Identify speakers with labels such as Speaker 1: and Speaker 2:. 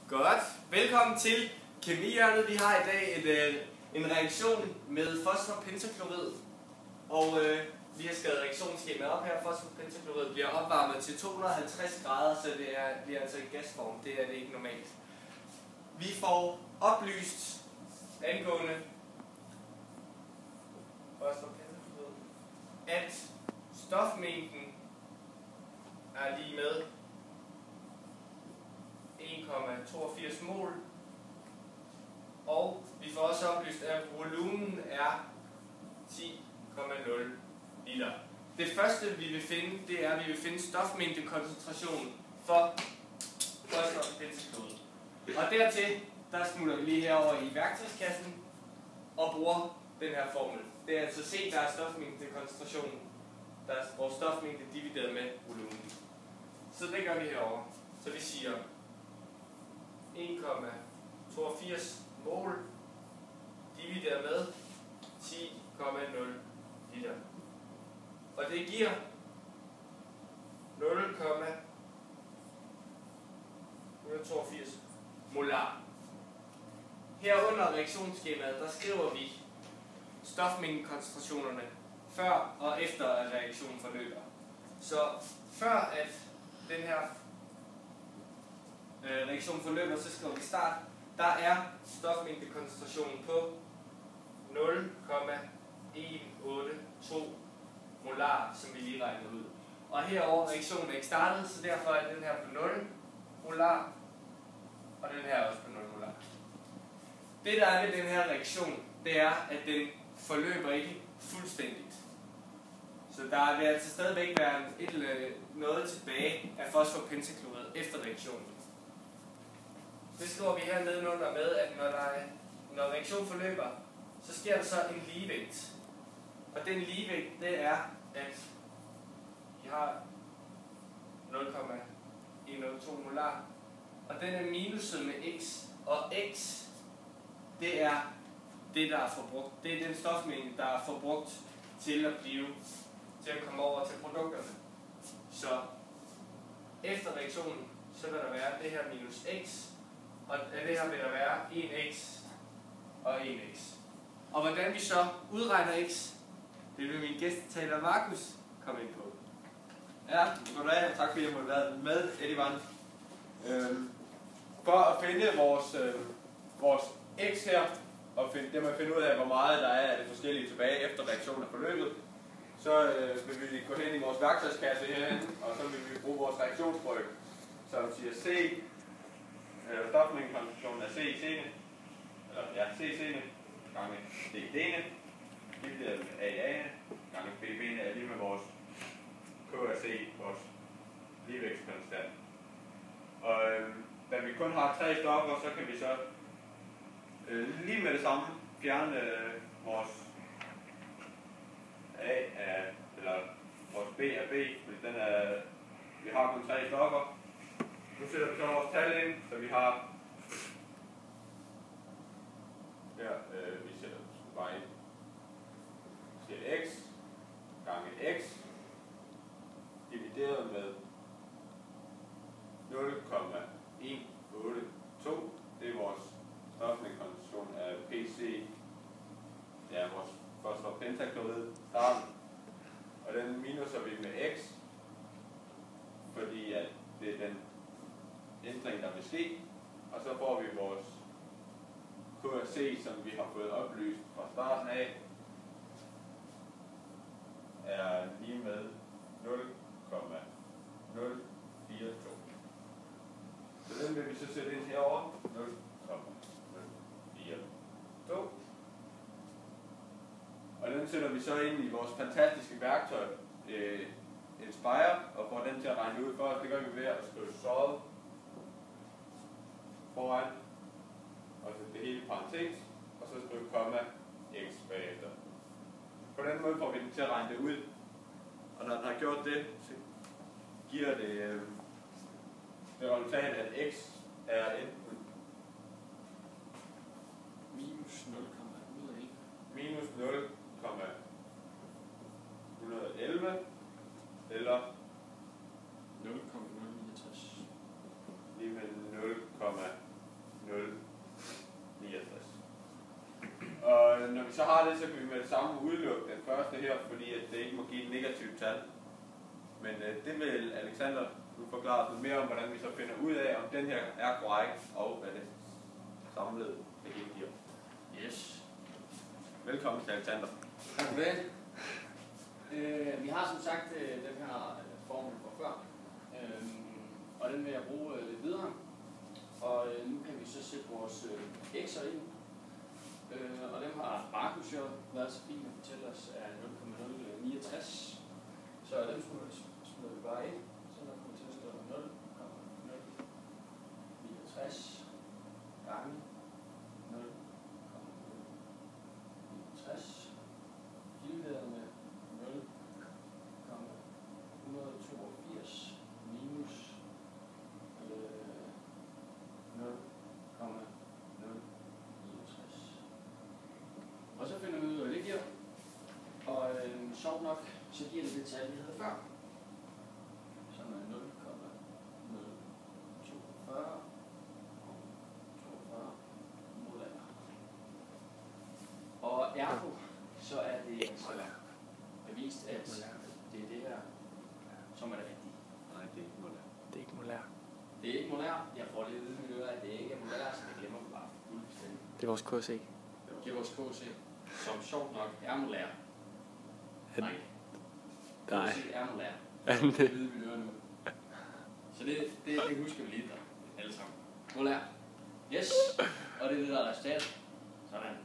Speaker 1: Godt. Velkommen til Kemihjørnet. Vi har i dag en reaktion med fosfor-pentaklorid. Og vi har skrevet reaktionsskemaet op her. Fosfor-pentaklorid bliver opvarmet til 250 grader, så det bliver altså i gasform. Det er det ikke normalt. Vi får oplyst angående fosfor-pentaklorid, at stofmængden er lige med 1,82 mol, og vi får også oplyst, at volumen er 10,0 liter. Det første vi vil finde, det er, at vi vil finde stofmængdekoncentrationen for fosfor-pentaklorid. Og dertil, der smutter vi lige herover i værktøjskassen og bruger den her formel. Det er altså C, der er stofmængdekoncentrationen, der er vores stofmængde divideret med volumen. Så det gør vi herover. Så vi siger 1,82 mol divideret med 10,0 liter. Og det giver 0,182 molar. Her under reaktionsskemaet, der skriver vi stofmængdekoncentrationerne før og efter at reaktionen forløber. Så før at den her reaktion forløber, så skriver vi start. Der er stofmængdekoncentrationen på 0,182 molar, som vi lige regnede ud. Og herover reaktionen er ikke startet, så derfor er den her på 0 molar, og den her er også på 0 molar. Det der er ved den her reaktion, det er, at den forløber ikke fuldstændigt. Så der vil altså stadigvæk være noget tilbage af fosfor-pentaklorid efter reaktionen. Det skriver vi her nedenunder med, at når reaktionen forløber, så sker der så en ligevægt. Og den ligevægt, det er, at vi har 0,102 molar, og den er minuset med x, og x, det er det, der er forbrugt. Det er den stofmængde, der er forbrugt til at komme over til produkterne. Så efter reaktionen, så vil der være det her minus x, og af det her vil der være 1x og 1x. Og hvordan vi så udregner x, det vil min gæstetaler Markus komme ind på.
Speaker 2: Ja, goddag, og tak fordi jeg måtte være med, Eddie Vand. For at finde vores x her, og det må finde ud af, hvor meget der er af det forskellige tilbage efter reaktionen er forløbet, så vil vi gå hen i vores værktøjskasse herhen, og så vil vi bruge vores reaktionsbrøk, som siger C, stofmængdekoncentrationen er C C'ne, gange D D'ne, divideret med A'ne, gange B B'ne er lige med vores KC, vores ligevægtskonstant. Og da vi kun har 3 stoffer, så kan vi så lige med det samme fjerne vores A af, eller vores B af B, fordi vi har kun 3 stoffer. Nu sætter vi så vores tal ind, så vi har her, vi sætter bare ind, x gange x divideret med 0,182, det er vores stofmængdekoncentration af PC, det er vores fosfor-pentaklorid starten, og den minuser vi med x, fordi at det er den ændring, der vil ske, og så får vi vores KC, som vi har fået oplyst fra starten af, er lige med 0,042. Så den vil vi så sætte ind herovre, 0,042. Og den sætter vi så ind i vores fantastiske værktøj, Inspire, og får den til at regne ud for os. Det gør vi ved at skrive solve foran, og så det hele parentes, og så skrive komma x bagefter. På den måde får vi den til at regne det ud, og når den har gjort det, så giver det resultat, at x er enten
Speaker 1: minus
Speaker 2: 0,111 eller
Speaker 1: 0,069.
Speaker 2: lige med 0,0 Men når vi så har det, så kan vi med det samme udelukke den første her, fordi at det ikke må give et negativt tal. Men det vil Alexander nu forklare lidt mere om, hvordan vi så finder ud af, om den her er korrekt, og hvad det samlede det hele giver.
Speaker 1: Yes.
Speaker 2: Velkommen til Alexander.
Speaker 1: Tak for det. Vi har som sagt den her formel fra før, og den vil jeg bruge lidt videre. Og nu kan vi så sætte vores x'er ind, og dem har Markus jo været så fint at fortælle os er 0,069. Så dem smider vi bare ind, så der kommer til at stå 0,069 gange 0,069 divideret med 0,182 minus 0,069. Og så finder vi ud af, hvad det giver. Og sjovt nok, så giver det det tal, vi havde før. Som er 0,042 molar. Og ergo, så er det altså bevist, at det er det her, som er det rigtige.
Speaker 2: Nej, det er ikke molær.
Speaker 3: Det er ikke molær.
Speaker 1: Det er ikke molær. Jeg får det at vide med at det ikke er molær, så det glemmer vi bare fuldstændig.
Speaker 3: Det er vores KC.
Speaker 1: Det er vores KC, som sjovt nok er molær. Nej.
Speaker 3: Nej.
Speaker 1: KC er molær.
Speaker 3: Det
Speaker 1: Det ved vi nu. Så det husker vi lige der alle sammen. Molær. Yes. Og det er det, der er resultatet. Sådan.